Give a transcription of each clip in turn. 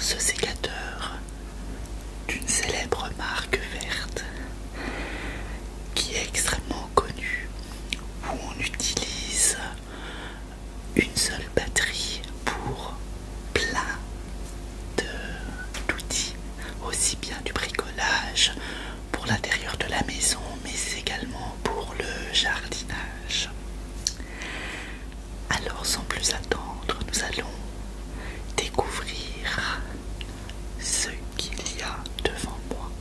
ce sécateur d'une célèbre marque verte qui est extrêmement connue, où on utilise une seule batterie pour plein d'outils, aussi bien du bricolage pour l'intérieur de la maison, mais également pour le jardinage. Alors sans plus attendre, nous allons découvrir ce qu'il y a devant moi.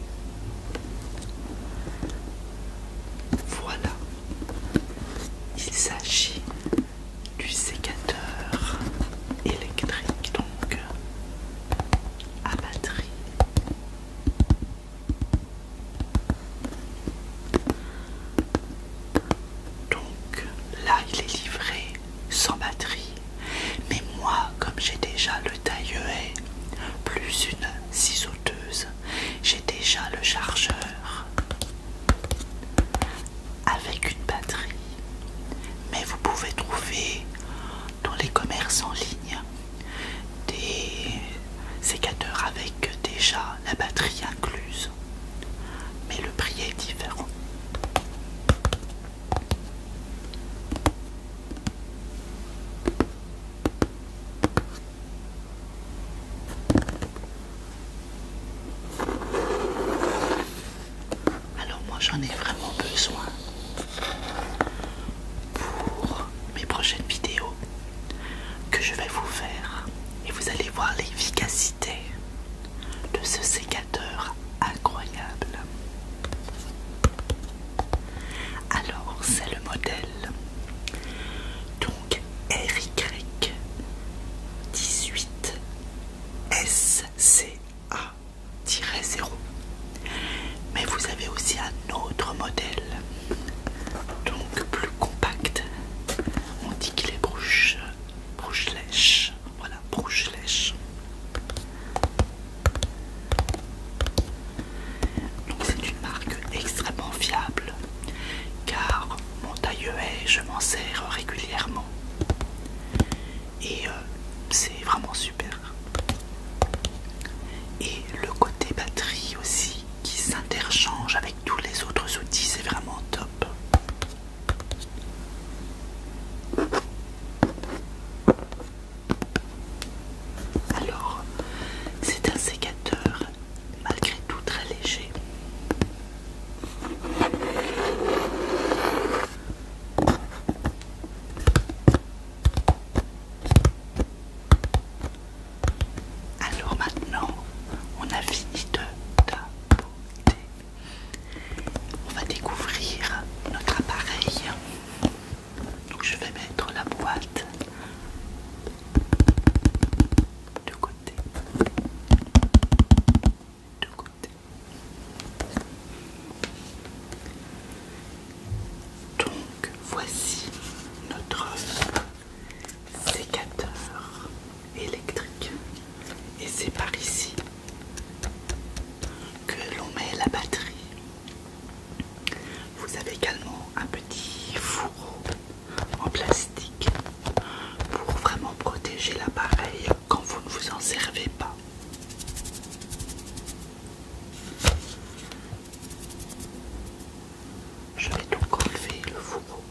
Voilà, il s'agit du sécateur électrique, donc à batterie. Donc là, il est livré sans batterie, mais moi, comme j'ai déjà le taille-haie plus une scie sauteuse, j'ai déjà le chargeur avec une batterie. Mais vous pouvez trouver dans les commerces en ligne des sécateurs avec déjà la batterie incluse, mais le prix est différent. Alors moi j'en ai vraiment besoin pour mes prochaines vidéos que je vais vous faire, et vous allez voir l'efficacité de ce sécateur incroyable. Alors c'est le modèle donc RY18SCA-0, mais vous avez aussi un autre modèle, donc plus compact. On dit qu'il est Bruchlech. Voilà, Bruchlech. Donc c'est une marque extrêmement fiable, car mon taille-haie, je m'en sers régulièrement. Et c'est vraiment super. Et le côté batterie aussi, qui s'interchange avec tous les autres outils, c'est vraiment top. Alors, c'est un sécateur malgré tout très léger. Alors maintenant, on a fini de tapoter. On va découvrir notre appareil. Donc je vais mettre la boîte de côté. De côté. Donc voici notre sécateur électrique. Et c'est par ici que l'on met la batterie. Vous avez également un petit fourreau en plastique pour vraiment protéger l'appareil quand vous ne vous en servez pas. Je vais donc enlever le fourreau.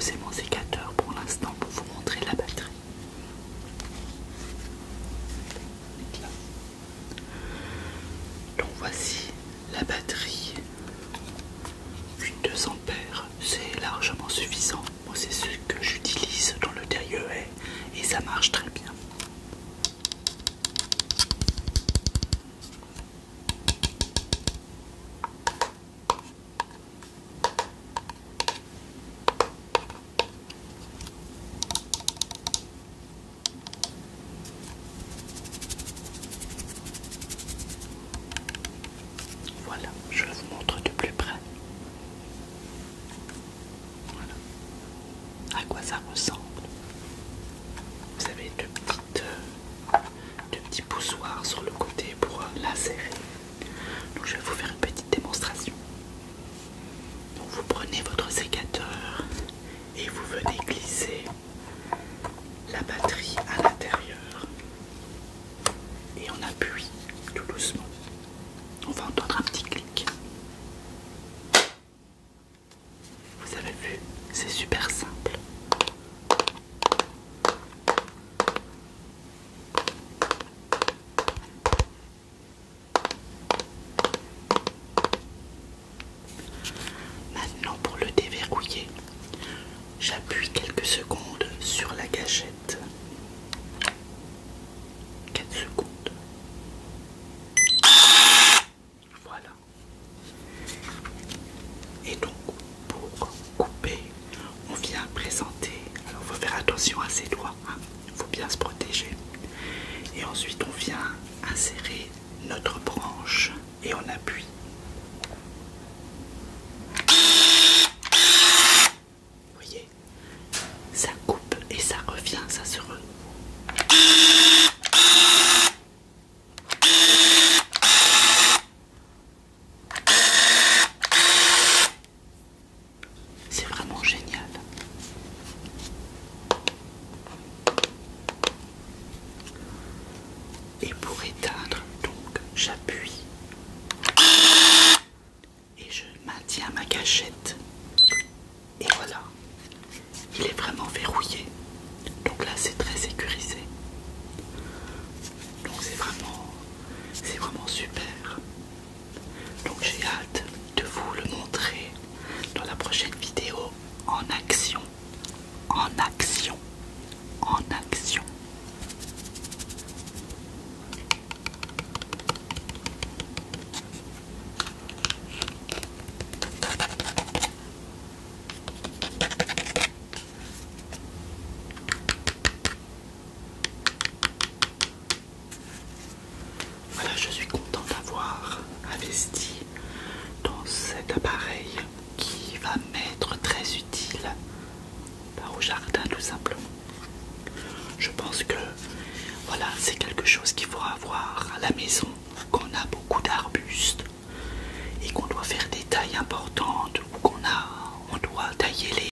poser mon sécateur pour l'instant pour vous montrer la batterie. Donc voici la batterie. Une 2 ampères, c'est largement suffisant. Moi c'est ce que j'utilise dans le TIEE et ça marche très bien. Voilà, je vous montre de plus près. Voilà à quoi ça ressemble. Vous avez deux petits poussoirs sur le côté pour l'insérer. Donc je vais vous faire une petite démonstration. Donc vous prenez votre sécateur et vous venez glisser la batterie à l'intérieur. Et on appuie tout doucement. On va entendre un petit clic. Vous avez vu, c'est super simple. Maintenant pour le déverrouiller, j'appuie quelques secondes sur la gâchette. 4 secondes. Voilà. Et donc pour couper, on vient présenter. Alors il faut faire attention à ses doigts, hein. Il faut bien se protéger. Et ensuite on vient insérer notre branche et on appuie. Vous voyez, ça coupe et ça revient, ça se renouvelle. C'est vraiment génial. Et pour éteindre, donc j'appuie et je maintiens ma gâchette. Et voilà, il est vraiment verrouillé. Donc là c'est très sécurisé. Donc c'est vraiment super. Donc j'ai hâte de vous le montrer dans la prochaine vidéo en action. En action. En action. Voilà, je suis content d'avoir investi dans cet appareil qui va m'être très utile au jardin tout simplement. Je pense que voilà, c'est quelque chose qu'il faut avoir à la maison quand on a beaucoup d'arbustes et qu'on doit faire des tailles importantes ou on doit tailler les